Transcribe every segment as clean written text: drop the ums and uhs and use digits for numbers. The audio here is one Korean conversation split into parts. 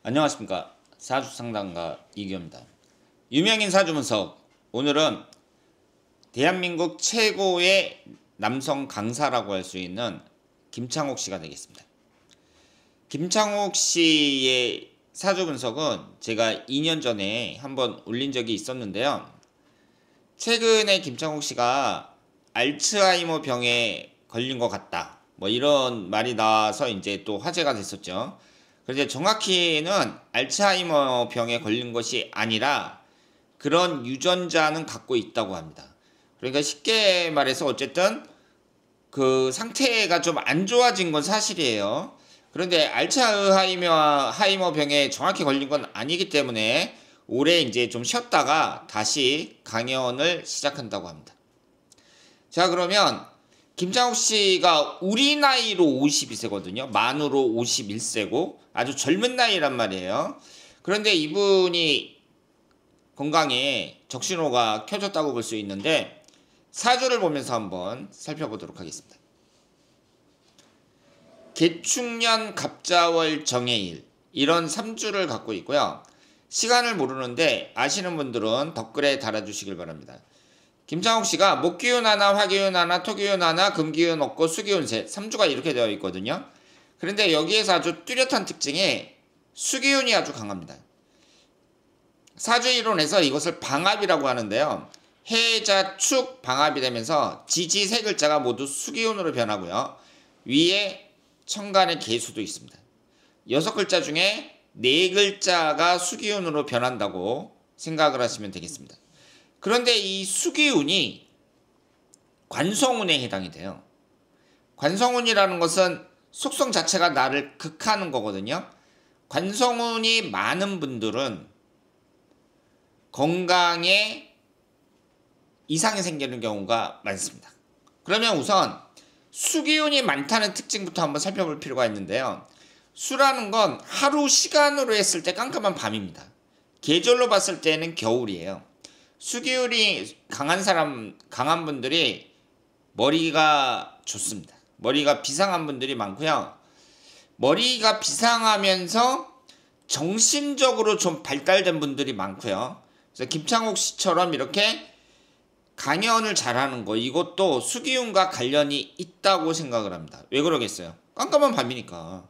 안녕하십니까. 사주상담가 이기호입니다. 유명인 사주분석. 오늘은 대한민국 최고의 남성 강사라고 할 수 있는 김창옥 씨가 되겠습니다. 김창옥 씨의 사주분석은 제가 2년 전에 한번 올린 적이 있었는데요. 최근에 김창옥 씨가 알츠하이머 병에 걸린 것 같다, 뭐 이런 말이 나와서 이제 또 화제가 됐었죠. 그런데 정확히는 알츠하이머 병에 걸린 것이 아니라 그런 유전자는 갖고 있다고 합니다. 그러니까 쉽게 말해서 어쨌든 그 상태가 좀 안 좋아진 건 사실이에요. 그런데 알츠하이머 병에 정확히 걸린 건 아니기 때문에 올해 이제 좀 쉬었다가 다시 강연을 시작한다고 합니다. 자, 그러면 김창옥 씨가 우리 나이로 52세거든요. 만으로 51세고 아주 젊은 나이란 말이에요. 그런데 이분이 건강에 적신호가 켜졌다고 볼 수 있는데 사주를 보면서 한번 살펴보도록 하겠습니다. 개축년 갑자월 정해일, 이런 3주를 갖고 있고요. 시간을 모르는데 아시는 분들은 댓글에 달아주시길 바랍니다. 김창옥 씨가 목기운 하나, 화기운 하나, 토기운 하나, 금기운 없고 수기운 셋, 3주가 이렇게 되어 있거든요. 그런데 여기에서 아주 뚜렷한 특징이 수기운이 아주 강합니다. 사주이론에서 이것을 방합이라고 하는데요. 해자, 축, 방합이 되면서 지지 세 글자가 모두 수기운으로 변하고요. 위에 천간의 개수도 있습니다. 6글자 중에 4글자가 수기운으로 변한다고 생각을 하시면 되겠습니다. 그런데 이 수기운이 관성운에 해당이 돼요. 관성운이라는 것은 속성 자체가 나를 극하는 거거든요. 관성운이 많은 분들은 건강에 이상이 생기는 경우가 많습니다. 그러면 우선 수기운이 많다는 특징부터 한번 살펴볼 필요가 있는데요. 수라는 건 하루 시간으로 했을 때 깜깜한 밤입니다. 계절로 봤을 때는 겨울이에요. 수기운이 강한 분들이 머리가 좋습니다. 머리가 비상한 분들이 많고요. 머리가 비상하면서 정신적으로 좀 발달된 분들이 많고요. 그래서 김창옥 씨처럼 이렇게 강연을 잘하는 거, 이것도 수기운과 관련이 있다고 생각을 합니다. 왜 그러겠어요? 깜깜한 밤이니까.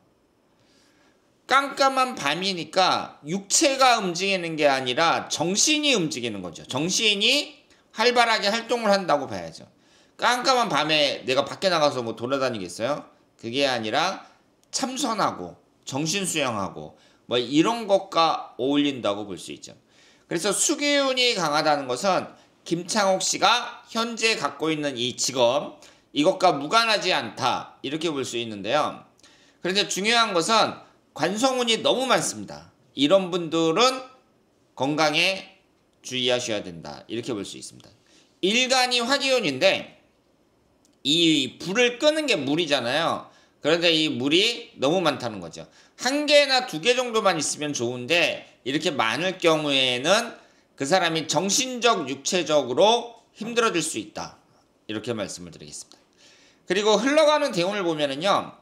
깜깜한 밤이니까 육체가 움직이는 게 아니라 정신이 움직이는 거죠. 정신이 활발하게 활동을 한다고 봐야죠. 깜깜한 밤에 내가 밖에 나가서 뭐 돌아다니겠어요? 그게 아니라 참선하고 정신 수양하고 뭐 이런 것과 어울린다고 볼 수 있죠. 그래서 수기운이 강하다는 것은 김창옥 씨가 현재 갖고 있는 이 직업, 이것과 무관하지 않다, 이렇게 볼 수 있는데요. 그런데 중요한 것은 관성운이 너무 많습니다. 이런 분들은 건강에 주의하셔야 된다, 이렇게 볼 수 있습니다. 일간이 화기운인데 이 불을 끄는 게 물이잖아요. 그런데 이 물이 너무 많다는 거죠. 1개나 2개 정도만 있으면 좋은데 이렇게 많을 경우에는 그 사람이 정신적, 육체적으로 힘들어질 수 있다, 이렇게 말씀을 드리겠습니다. 그리고 흘러가는 대운을 보면은요,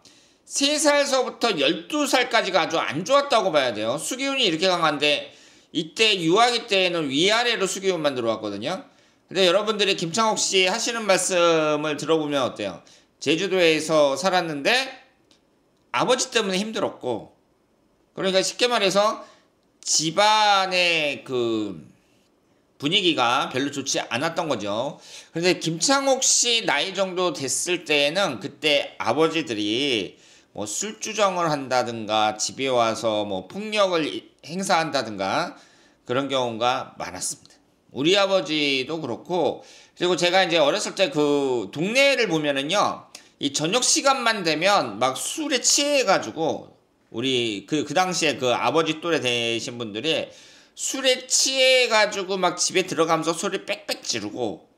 3살서부터 12살까지가 아주 안 좋았다고 봐야 돼요. 수기운이 이렇게 강한데 이때 유아기 때에는 위아래로 수기운만 들어왔거든요. 근데 여러분들이 김창옥 씨 하시는 말씀을 들어보면 어때요? 제주도에서 살았는데 아버지 때문에 힘들었고, 그러니까 쉽게 말해서 집안의 그 분위기가 별로 좋지 않았던 거죠. 그런데 김창옥 씨 나이 정도 됐을 때에는 그때 아버지들이 뭐 술주정을 한다든가 집에 와서 뭐 폭력을 행사한다든가 그런 경우가 많았습니다. 우리 아버지도 그렇고, 그리고 제가 이제 어렸을 때 그 동네를 보면은요, 이 저녁 시간만 되면 막 술에 취해가지고 우리 그 당시에 그 아버지 또래 되신 분들이 술에 취해가지고 막 집에 들어가면서 소리 빽빽 지르고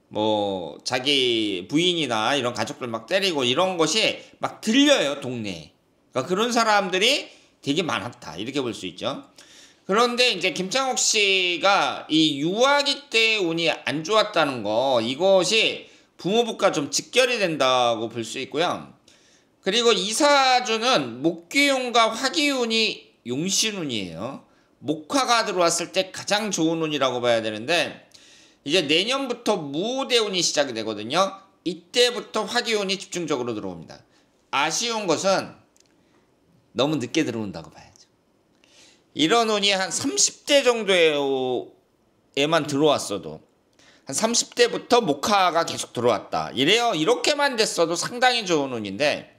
뭐 자기 부인이나 이런 가족들 막 때리고 이런 것이 막 들려요, 동네에. 그러니까 그런 사람들이 되게 많았다, 이렇게 볼 수 있죠. 그런데 이제 김창옥 씨가 이 유아기 때 운이 안 좋았다는 거, 이것이 부모부과 좀 직결이 된다고 볼 수 있고요. 그리고 이 사주는 목기운과 화기운이 용신운이에요. 목화가 들어왔을 때 가장 좋은 운이라고 봐야 되는데 이제 내년부터 무대운이 시작이 되거든요. 이때부터 화기운이 집중적으로 들어옵니다. 아쉬운 것은 너무 늦게 들어온다고 봐야죠. 이런 운이 한 30대 정도에만 들어왔어도 한 30대부터 목화가 계속 들어왔다. 이래요. 이렇게만 됐어도 상당히 좋은 운인데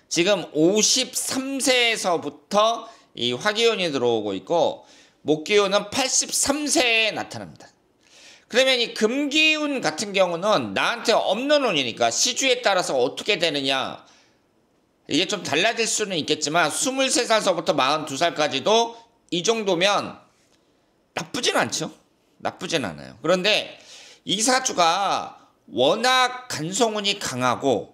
지금 53세에서부터 이 화기운이 들어오고 있고 목기운은 83세에 나타납니다. 그러면 이 금기운 같은 경우는 나한테 없는 운이니까 시주에 따라서 어떻게 되느냐 이게 좀 달라질 수는 있겠지만 23살서부터 42살까지도 이 정도면 나쁘진 않죠. 나쁘진 않아요. 그런데 이 사주가 워낙 간성운이 강하고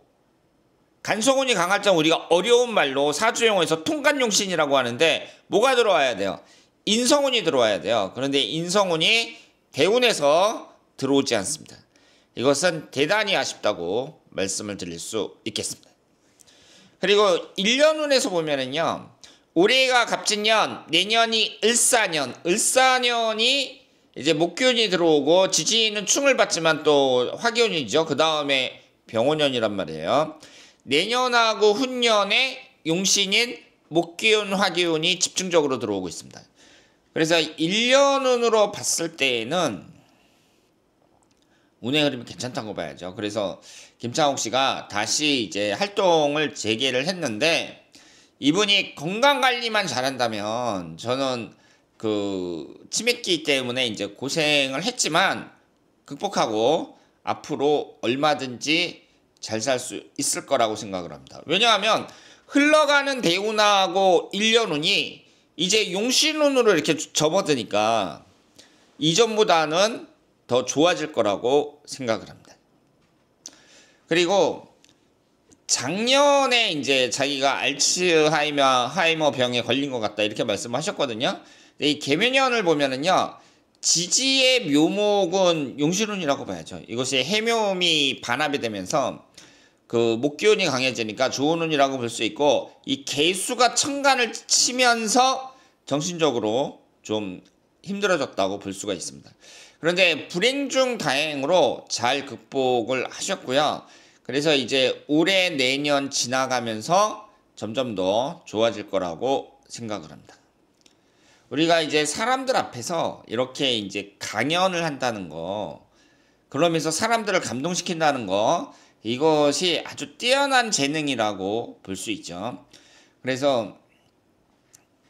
간성운이 강할 때 우리가 어려운 말로 사주용어에서 통간용신이라고 하는데 뭐가 들어와야 돼요? 인성운이 들어와야 돼요. 그런데 인성운이 대운에서 들어오지 않습니다. 이것은 대단히 아쉽다고 말씀을 드릴 수 있겠습니다. 그리고 1년운에서 보면은요. 올해가 갑진년, 내년이 을사년, 을사년이 이제 목기운이 들어오고 지지는 충을 받지만 또 화기운이죠. 그 다음에 병원년이란 말이에요. 내년하고 훈년에 용신인 목기운, 화기운이 집중적으로 들어오고 있습니다. 그래서 1년운으로 봤을 때에는 운의 흐름이 괜찮다고 봐야죠. 그래서 김창옥 씨가 다시 이제 활동을 재개를 했는데 이분이 건강관리만 잘한다면 저는 그 치매기 때문에 이제 고생을 했지만 극복하고 앞으로 얼마든지 잘 살 수 있을 거라고 생각을 합니다. 왜냐하면 흘러가는 대운하고 1년운이 이제 용신운으로 이렇게 접어드니까 이전보다는 더 좋아질 거라고 생각을 합니다. 그리고 작년에 이제 자기가 알츠하이머 병에 걸린 것 같다 이렇게 말씀하셨거든요. 이 개묘년을 보면은요. 지지의 묘목은 용신운이라고 봐야죠. 이것이 해묘음이 반합이 되면서 그 목기운이 강해지니까 좋은 운이라고 볼 수 있고 이 개수가 천간을 치면서 정신적으로 좀 힘들어졌다고 볼 수가 있습니다. 그런데 불행 중 다행으로 잘 극복을 하셨고요. 그래서 이제 올해 내년 지나가면서 점점 더 좋아질 거라고 생각을 합니다. 우리가 이제 사람들 앞에서 이렇게 이제 강연을 한다는 거, 그러면서 사람들을 감동시킨다는 거, 이것이 아주 뛰어난 재능이라고 볼 수 있죠. 그래서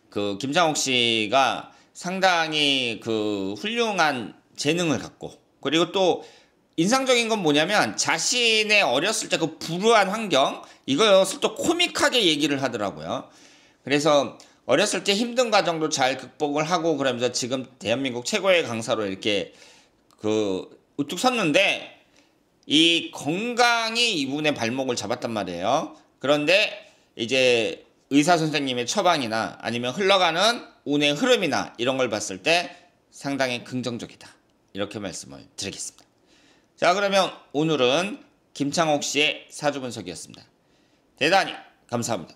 그 김창옥 씨가 상당히 그 훌륭한 재능을 갖고, 그리고 또 인상적인 건 뭐냐면 자신의 어렸을 때 그 불우한 환경, 이것을 또 코믹하게 얘기를 하더라고요. 그래서 어렸을 때 힘든 과정도 잘 극복을 하고 그러면서 지금 대한민국 최고의 강사로 이렇게 그 우뚝 섰는데 이 건강이 이분의 발목을 잡았단 말이에요. 그런데 이제 의사 선생님의 처방이나 아니면 흘러가는 운의 흐름이나 이런 걸 봤을 때 상당히 긍정적이다. 이렇게 말씀을 드리겠습니다. 자, 그러면 오늘은 김창옥 씨의 사주 분석이었습니다. 대단히 감사합니다.